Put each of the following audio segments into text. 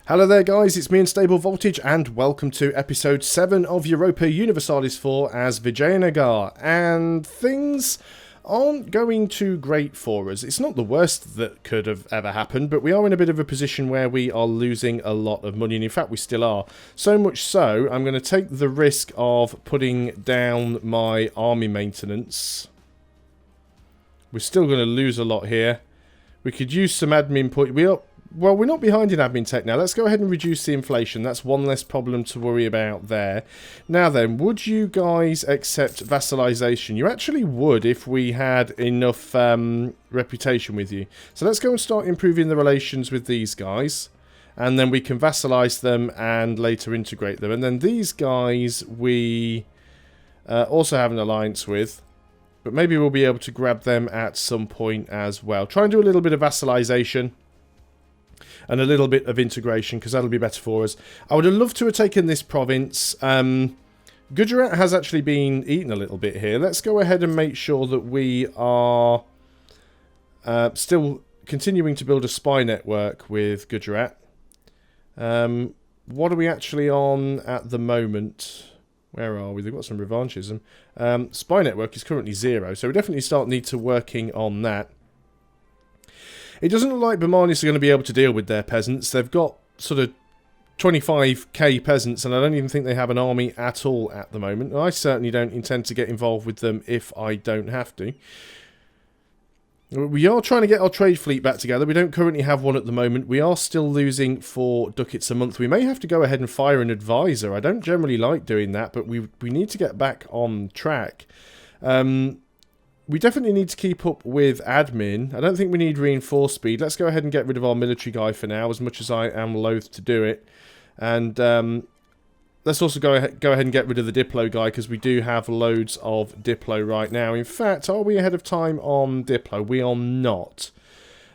Hello there guys, it's me Unstable Voltage and welcome to episode 7 of Europa Universalis IV as Vijayanagar. And things aren't going too great for us. It's not the worst that could have ever happened, but we are in a bit of a position where we are losing a lot of money, and in fact we still are. So much so, I'm going to take the risk of putting down my army maintenance. We're still going to lose a lot here. We could use some admin point. Well, we're not behind in admin tech now. Let's go ahead and reduce the inflation. That's one less problem to worry about there. Now then, would you guys accept vassalization? You actually would if we had enough reputation with you. So let's go and start improving the relations with these guys. And then we can vassalize them and later integrate them. And then these guys we also have an alliance with. But maybe we'll be able to grab them at some point as well. Try and do a little bit of vassalization. And a little bit of integration, because that'll be better for us. I would have loved to have taken this province. Gujarat has actually been eaten a little bit here. Let's go ahead and make sure that we are still continuing to build a spy network with Gujarat. What are we actually on at the moment? Where are we? They've got some revanchism. Spy network is currently 0, so we definitely need to working on that. It doesn't look like Bermanis are going to be able to deal with their peasants. They've got sort of 25k peasants, and I don't even think they have an army at all at the moment. I certainly don't intend to get involved with them if I don't have to. We are trying to get our trade fleet back together. We don't currently have one at the moment. We are still losing 4 ducats a month. We may have to go ahead and fire an advisor. I don't generally like doing that, but we need to get back on track. We definitely need to keep up with admin. I don't think we need reinforced speed. Let's go ahead and get rid of our military guy for now, as much as I am loath to do it. And let's also go ahead and get rid of the Diplo guy, because we do have loads of Diplo right now. In fact, are we ahead of time on Diplo? We are not.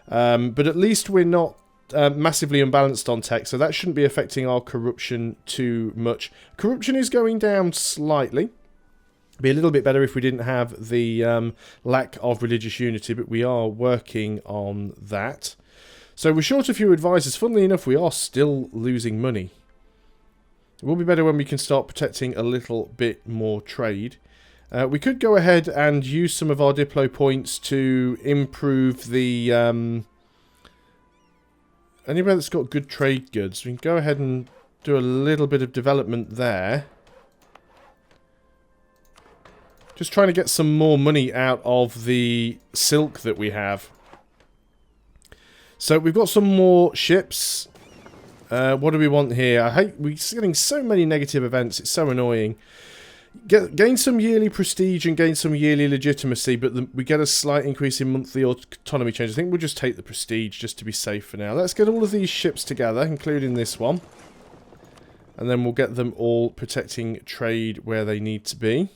But at least we're not massively unbalanced on tech, so that shouldn't be affecting our corruption too much. Corruption is going down slightly. Be a little bit better if we didn't have the lack of religious unity, but we are working on that. So we're short a few advisors. Funnily enough, we are still losing money. It will be better when we can start protecting a little bit more trade. We could go ahead and use some of our Diplo points to improve the anywhere that's got good trade goods. We can go ahead and do a little bit of development there. Just trying to get some more money out of the silk that we have. So we've got some more ships. What do we want here? We're getting so many negative events. It's so annoying. Gain some yearly prestige and gain some yearly legitimacy, but we get a slight increase in monthly autonomy change. I think we'll just take the prestige just to be safe for now. Let's get all of these ships together, including this one. And then we'll get them all protecting trade where they need to be.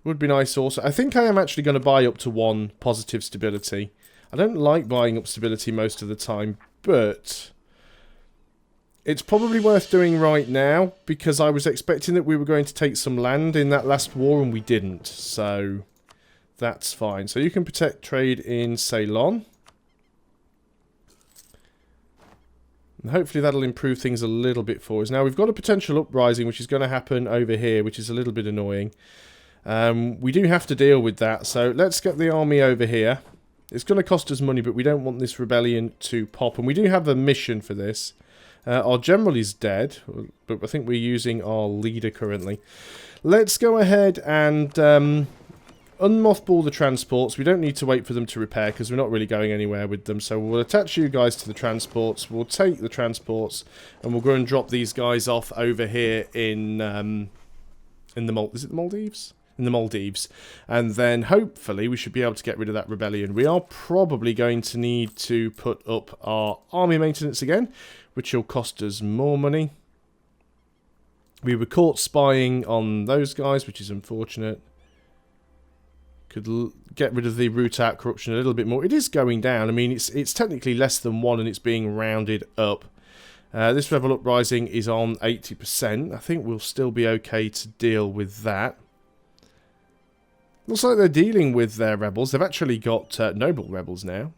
Would be nice also. I think I am actually going to buy up to 1 positive stability. I don't like buying up stability most of the time, but it's probably worth doing right now, because I was expecting that we were going to take some land in that last war and we didn't. So that's fine. So you can protect trade in Ceylon. And hopefully that'll improve things a little bit for us. Now we've got a potential uprising which is going to happen over here, which is a little bit annoying. We do have to deal with that, so let's get the army over here. It's going to cost us money, but we don't want this rebellion to pop, and we do have a mission for this. Our general is dead, but I think we're using our leader currently. Let's go ahead and unmothball the transports. We don't need to wait for them to repair, because we're not really going anywhere with them, so we'll attach you guys to the transports. We'll take the transports, and we'll go and drop these guys off over here in the Maldives? In the Maldives, and then hopefully we should be able to get rid of that rebellion. We are probably going to need to put up our army maintenance again, which will cost us more money. We were caught spying on those guys, which is unfortunate. Could get rid of the root out corruption a little bit more. It is going down. I mean, it's technically less than 1 and it's being rounded up. This rebel uprising is on 80%. I think we'll still be okay to deal with that. Looks like they're dealing with their rebels. They've actually got noble rebels now.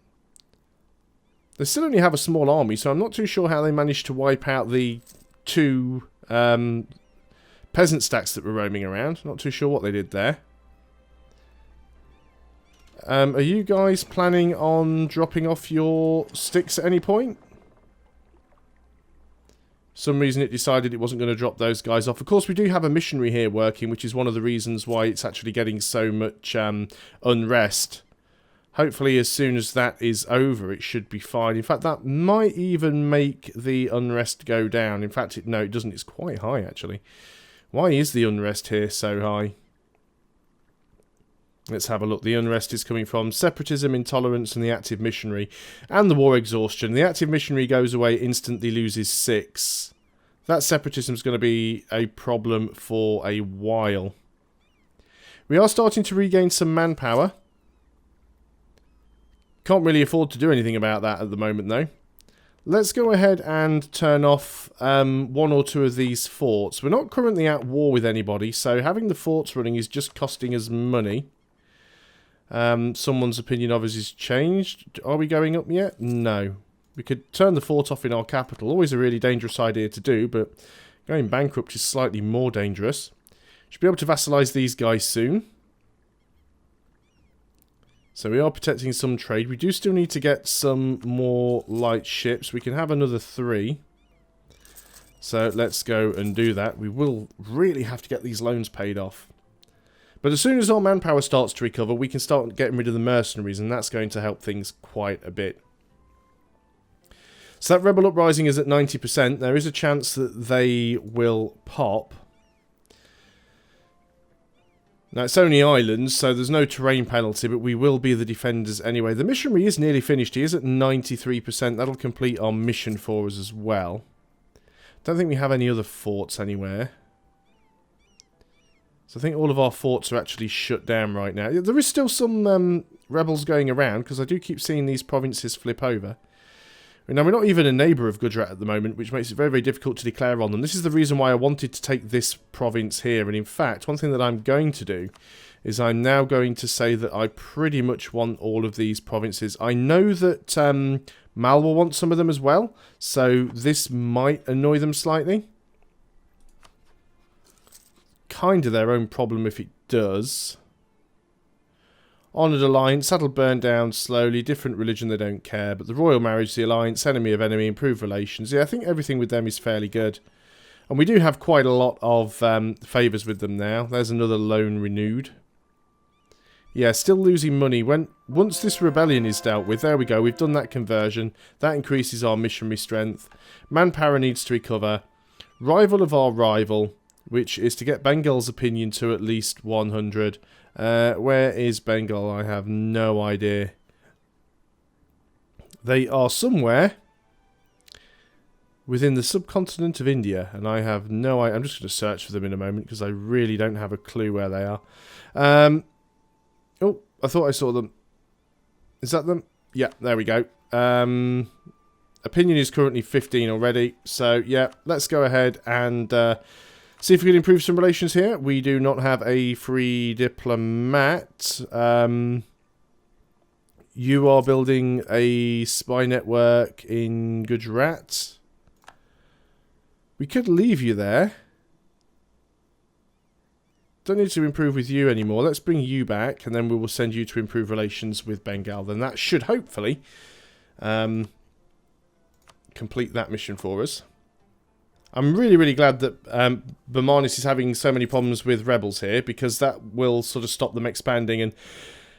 They still only have a small army, so I'm not too sure how they managed to wipe out the 2 peasant stacks that were roaming around. Not too sure what they did there. Are you guys planning on dropping off your sticks at any point? For some reason it decided it wasn't going to drop those guys off. Of course, we do have a missionary here working, which is one of the reasons why it's actually getting so much unrest. Hopefully, as soon as that is over, it should be fine. In fact, that might even make the unrest go down. In fact, no, it doesn't. It's quite high, actually. Why is the unrest here so high? Let's have a look. The unrest is coming from separatism, intolerance, and the active missionary. And the war exhaustion. The active missionary goes away, instantly loses 6. That separatism is going to be a problem for a while. We are starting to regain some manpower. Can't really afford to do anything about that at the moment, though. Let's go ahead and turn off 1 or 2 of these forts. We're not currently at war with anybody, so having the forts running is just costing us money. Someone's opinion of us is changed. Are we going up yet? No. We could turn the fort off in our capital. Always a really dangerous idea to do, but going bankrupt is slightly more dangerous. Should be able to vassalize these guys soon. So we are protecting some trade. We do still need to get some more light ships. We can have another 3. So let's go and do that. We will really have to get these loans paid off. But as soon as our manpower starts to recover, we can start getting rid of the mercenaries, and that's going to help things quite a bit. So that rebel uprising is at 90%. There is a chance that they will pop. Now, it's only islands, so there's no terrain penalty, but we will be the defenders anyway. The missionary is nearly finished. He is at 93%. That'll complete our mission for us as well. Don't think we have any other forts anywhere. So I think all of our forts are actually shut down right now. There is still some rebels going around, because I do keep seeing these provinces flip over. Now, we're not even a neighbour of Gujarat at the moment, which makes it very, very difficult to declare on them. This is the reason why I wanted to take this province here. And in fact, one thing that I'm going to do is I'm now going to say that I pretty much want all of these provinces. I know that Mal will want some of them as well, so this might annoy them slightly. Kind of their own problem if it does. Honoured alliance, that'll burn down slowly. Different religion, they don't care. But the royal marriage, the alliance, enemy of enemy, improved relations. Yeah, I think everything with them is fairly good. And we do have quite a lot of favours with them now. There's another loan renewed. Yeah, still losing money. Once this rebellion is dealt with, there we go. We've done that conversion. That increases our missionary strength. Manpower needs to recover. Rival of our rival, which is to get Bengal's opinion to at least 100. Where is Bengal? I have no idea. They are somewhere within the subcontinent of India, and I have no idea. I'm just going to search for them in a moment because I really don't have a clue where they are. Oh, I thought I saw them. Is that them? Yeah, there we go. Opinion is currently 15 already, so yeah, let's go ahead and see if we can improve some relations here. We do not have a free diplomat. You are building a spy network in Gujarat. We could leave you there. Don't need to improve with you anymore. Let's bring you back, and then we will send you to improve relations with Bengal. Then that should hopefully complete that mission for us. I'm really, really glad that Bermanis is having so many problems with rebels here, because that will sort of stop them expanding and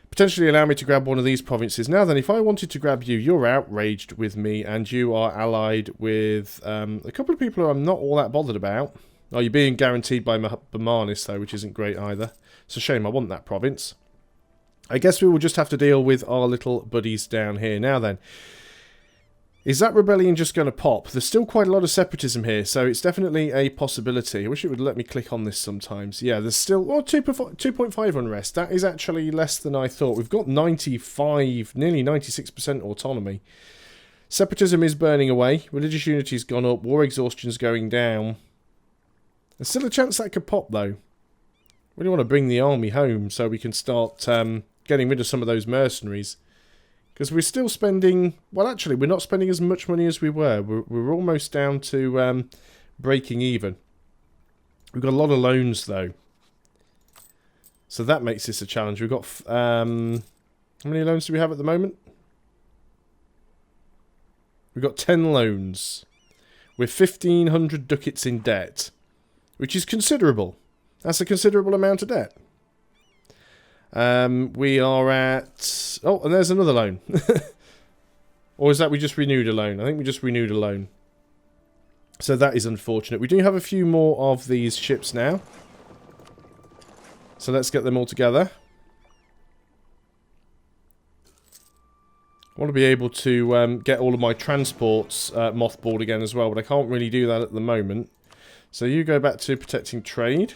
potentially allow me to grab one of these provinces. Now then, if I wanted to grab you, you're outraged with me, and you are allied with a couple of people who I'm not all that bothered about. Oh, you're being guaranteed by Bermanis, though, which isn't great either. It's a shame, I want that province. I guess we will just have to deal with our little buddies down here. Now then, is that rebellion just going to pop? There's still quite a lot of separatism here, so it's definitely a possibility. I wish it would let me click on this sometimes. Yeah, there's still 2.5 unrest. That is actually less than I thought. We've got 95, nearly 96% autonomy. Separatism is burning away. Religious unity's gone up. War exhaustion's going down. There's still a chance that could pop, though. Really want to bring the army home so we can start getting rid of some of those mercenaries. Because we're still spending... Well, actually, we're not spending as much money as we were. We're almost down to breaking even. We've got a lot of loans, though. So that makes this a challenge. We've got... how many loans do we have at the moment? We've got 10 loans. We're 1,500 ducats in debt. Which is considerable. That's a considerable amount of debt. We are at... Oh, and there's another loan. Or is that we just renewed a loan? I think we just renewed a loan. So that is unfortunate. We do have a few more of these ships now. So let's get them all together. I want to be able to get all of my transports mothballed again as well, but I can't really do that at the moment. So you go back to protecting trade.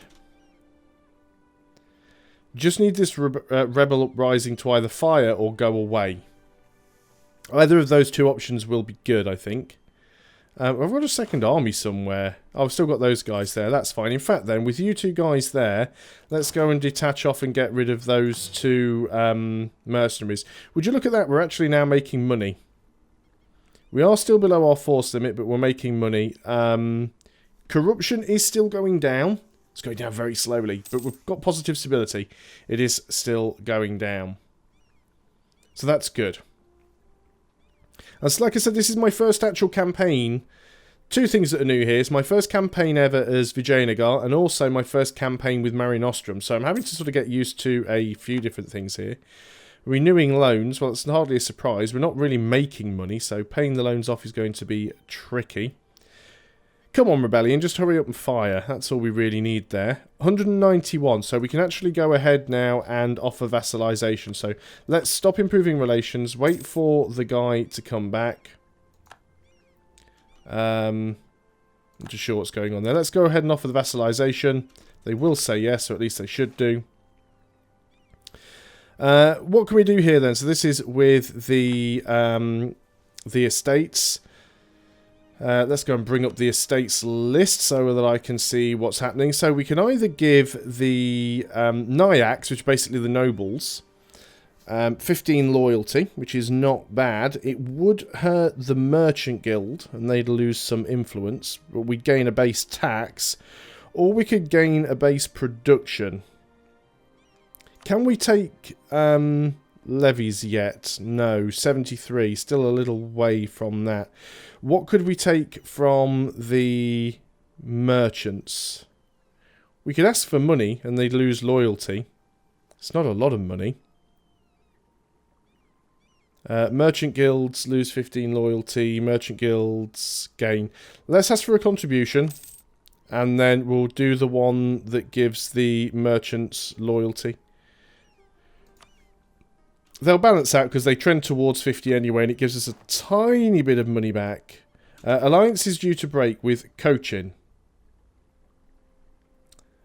Just need this rebel uprising to either fire or go away. Either of those two options will be good, I think. I've got a second army somewhere. Oh, I've still got those guys there. That's fine. In fact, then, with you two guys there, let's go and detach off and get rid of those two mercenaries. Would you look at that? We're actually now making money. We are still below our force limit, but we're making money. Corruption is still going down. It's going down very slowly, but we've got positive stability. It is still going down. So that's good. As like I said, this is my first actual campaign. Two things that are new here. It's my first campaign ever as Vijayanagar, and also my first campaign with Mare Nostrum. So I'm having to sort of get used to a few different things here. Renewing loans, well, it's hardly a surprise. We're not really making money, so paying the loans off is going to be tricky. Come on, Rebellion, just hurry up and fire. That's all we really need there. 191, so we can actually go ahead now and offer vassalization. So let's stop improving relations, wait for the guy to come back. I'm not too sure what's going on there. Let's go ahead and offer the vassalization. They will say yes, or at least they should do. What can we do here then? So this is with the estates. Let's go and bring up the estates list so that I can see what's happening. So we can either give the Nyax, which are basically the nobles, 15 loyalty, which is not bad. It would hurt the merchant guild, and they'd lose some influence, but we'd gain a base tax, or we could gain a base production. Can we take levies yet? No, 73, still a little way from that. What could we take from the merchants? We could ask for money and they'd lose loyalty. It's not a lot of money. Merchant guilds lose 15 loyalty. Merchant guilds gain. Let's ask for a contribution. And then we'll do the one that gives the merchants loyalty. They'll balance out because they trend towards 50 anyway, and it gives us a tiny bit of money back. Alliance is due to break with Cochin.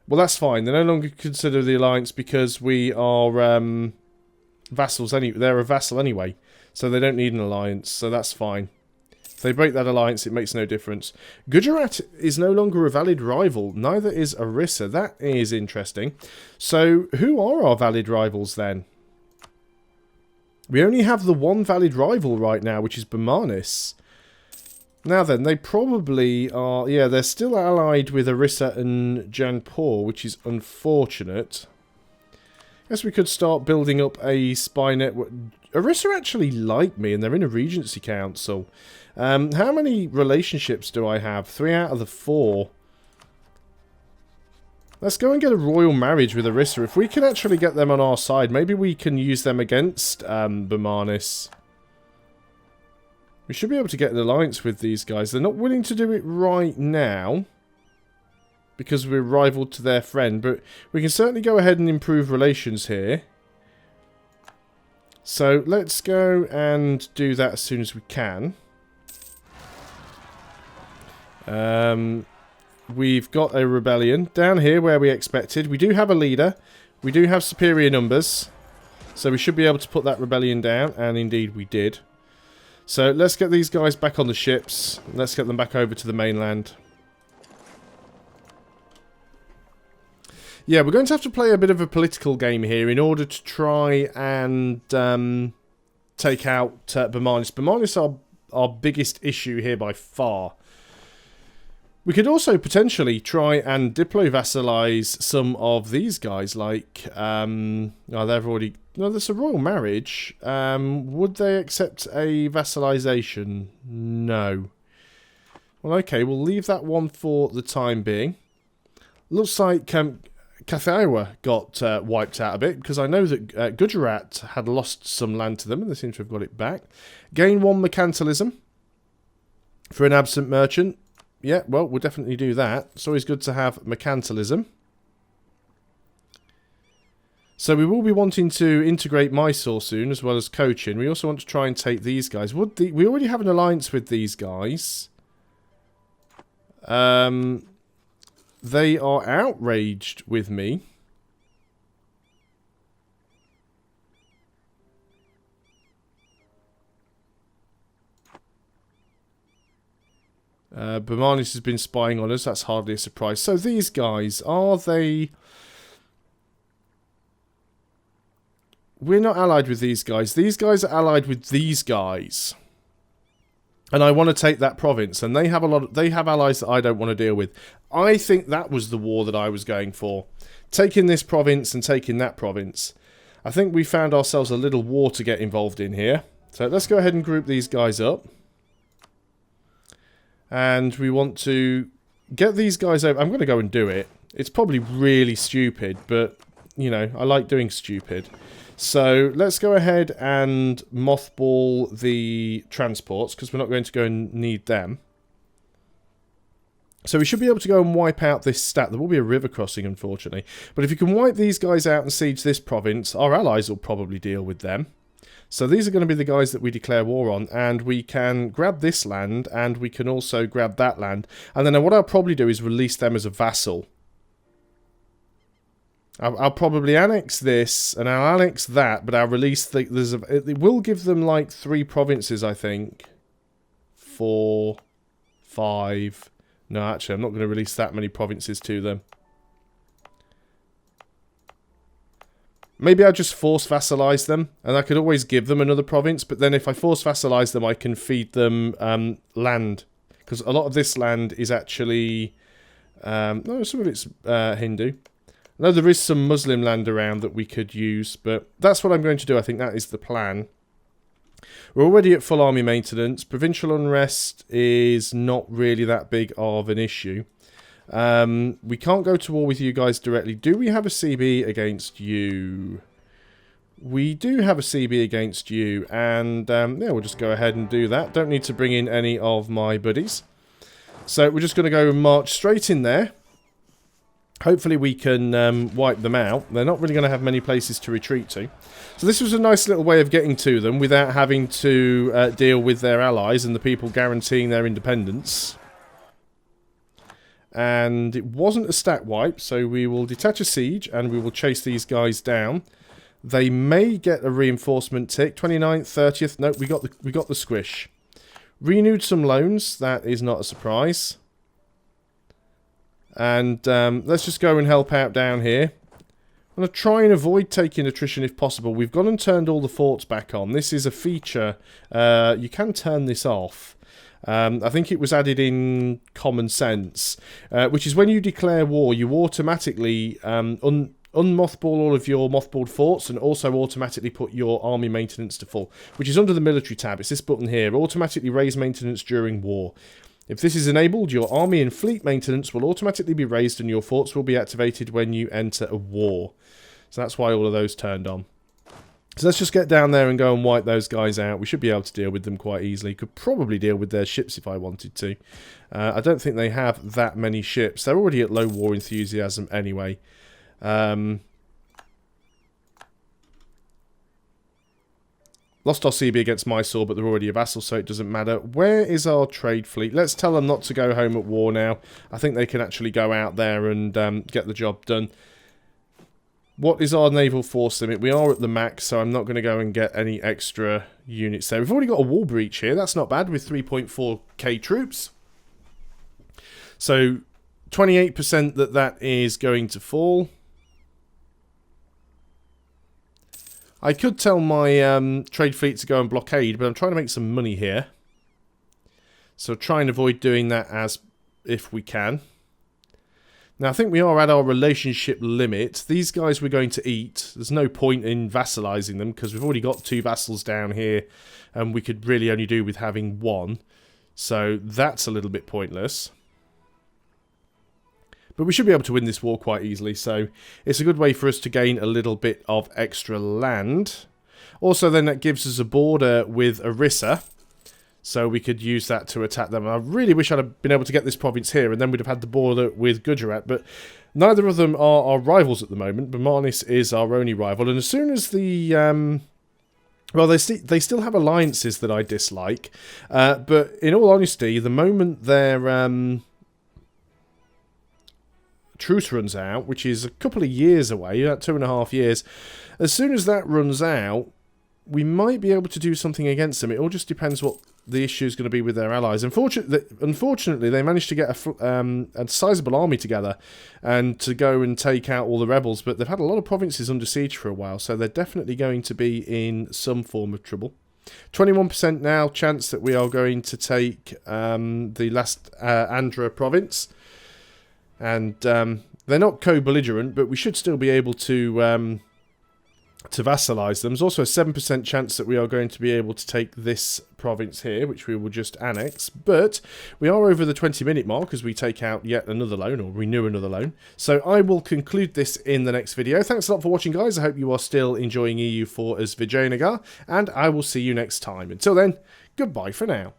Well, that's fine. They no longer consider the alliance because we are vassals. They're a vassal anyway, so they don't need an alliance, so that's fine. If they break that alliance, it makes no difference. Gujarat is no longer a valid rival. Neither is Orissa. That is interesting. So, who are our valid rivals then? We only have the one valid rival right now, which is Bermanis. Now then, they probably are... Yeah, they're still allied with Orissa and Jaipur, which is unfortunate. Guess we could start building up a spy network. Orissa actually like me, and they're in a regency council. How many relationships do I have? 3 out of the 4. Let's go and get a royal marriage with Orissa. If we can actually get them on our side, maybe we can use them against Bermanis. We should be able to get an alliance with these guys. They're not willing to do it right now because we're rival to their friend, but we can certainly go ahead and improve relations here. So let's go and do that as soon as we can. We've got a rebellion down here where we expected. We do have a leader. We do have superior numbers. So we should be able to put that rebellion down. And indeed we did. So let's get these guys back on the ships. Let's get them back over to the mainland. Yeah, we're going to have to play a bit of a political game here in order to try and take out Bermanis. Bermanis are our biggest issue here by far. We could also potentially try and diplo-vassalize some of these guys, like, oh, they've already, no, that's a royal marriage. Would they accept a vassalization? No. Well, okay, we'll leave that one for the time being. Looks like Cathaiwa got wiped out a bit, because I know that Gujarat had lost some land to them, and they seem to have got it back. Gain 1 mercantilism for an absent merchant. Yeah, well, we'll definitely do that. It's always good to have mercantilism. So we will be wanting to integrate Mysore soon, as well as Cochin. We also want to try and take these guys. We already have an alliance with these guys. They are outraged with me. Bermanis has been spying on us. That's hardly a surprise. So these guys, are they... We're not allied with these guys. These guys are allied with these guys. And I want to take that province. And they have they have allies that I don't want to deal with. I think that was the war that I was going for. Taking this province and taking that province. I think we found ourselves a little war to get involved in here. So let's go ahead and group these guys up. And we want to get these guys over. I'm going to go and do it. It's probably really stupid, but, you know, I like doing stupid. So let's go ahead and mothball the transports, because we're not going to go and need them. So we should be able to go and wipe out this stat. There will be a river crossing, unfortunately. But if you can wipe these guys out and siege this province, our allies will probably deal with them. So these are going to be the guys that we declare war on, and we can grab this land, and we can also grab that land. And then what I'll probably do is release them as a vassal. I'll probably annex this, and I'll annex that, but I'll release it will give them like 3 provinces, I think. 4, 5. No, actually, I'm not going to release that many provinces to them. Maybe I'll just force vassalize them, and I could always give them another province, but then if I force vassalize them, I can feed them land. Because a lot of this land is actually... no, some of it's Hindu. I know there is some Muslim land around that we could use, but that's what I'm going to do. I think that is the plan. We're already at full army maintenance. Provincial unrest is not really that big of an issue. We can't go to war with you guys directly. Do we have a CB against you? We do have a CB against you, and yeah, we'll just go ahead and do that. Don't need to bring in any of my buddies. So we're just going to go and march straight in there. Hopefully we can wipe them out. They're not really going to have many places to retreat to. So this was a nice little way of getting to them without having to deal with their allies and the people guaranteeing their independence. And it wasn't a stat wipe, so we will detach a siege and we will chase these guys down. They may get a reinforcement tick. 29th, 30th. No, we got the squish. Renewed some loans. That is not a surprise. And let's just go and help out down here. I'm going to try and avoid taking attrition if possible. We've gone and turned all the forts back on. This is a feature. You can turn this off. I think it was added in Common Sense, which is when you declare war, you automatically unmothball all of your mothballed forts and also automatically put your army maintenance to full, which is under the military tab. It's this button here. Automatically raise maintenance during war. If this is enabled, your army and fleet maintenance will automatically be raised and your forts will be activated when you enter a war. So that's why all of those turned on. So let's just get down there and go and wipe those guys out. We should be able to deal with them quite easily. Could probably deal with their ships if I wanted to. I don't think they have that many ships. They're already at low war enthusiasm anyway. Lost our CB against Mysore, but they're already a vassal, so it doesn't matter. Where is our trade fleet? Let's tell them not to go home at war now. I think they can actually go out there and get the job done. What is our naval force limit? We are at the max, so I'm not going to go and get any extra units there. We've already got a wall breach here. That's not bad with 3.4k troops. So 28% that is going to fall. I could tell my trade fleet to go and blockade, but I'm trying to make some money here. So try and avoid doing that as if we can. Now I think we are at our relationship limit. These guys we're going to eat. There's no point in vassalizing them because we've already got 2 vassals down here and we could really only do with having 1. So that's a little bit pointless. But we should be able to win this war quite easily, so it's a good way for us to gain a little bit of extra land. Also then that gives us a border with Orissa, so we could use that to attack them. I really wish I'd have been able to get this province here, and then we'd have had the border with Gujarat, but neither of them are our rivals at the moment. Bermanis is our only rival, and as soon as the... well, they still have alliances that I dislike, but in all honesty, the moment their... truce runs out, which is a couple of years away, about 2.5 years. As soon as that runs out, we might be able to do something against them. It all just depends what the issue is going to be with their allies. Unfortunately, they managed to get a sizable army together and to go and take out all the rebels, but they've had a lot of provinces under siege for a while, so they're definitely going to be in some form of trouble. 21% now chance that we are going to take the last Andhra province. And they're not co-belligerent, but we should still be able to vassalize them. There's also a 7% chance that we are going to be able to take this province here, which we will just annex. But we are over the 20-minute mark as we take out yet another loan, or renew another loan. So I will conclude this in the next video. Thanks a lot for watching, guys. I hope you are still enjoying EU4 as Vijayanagar, and I will see you next time. Until then, goodbye for now.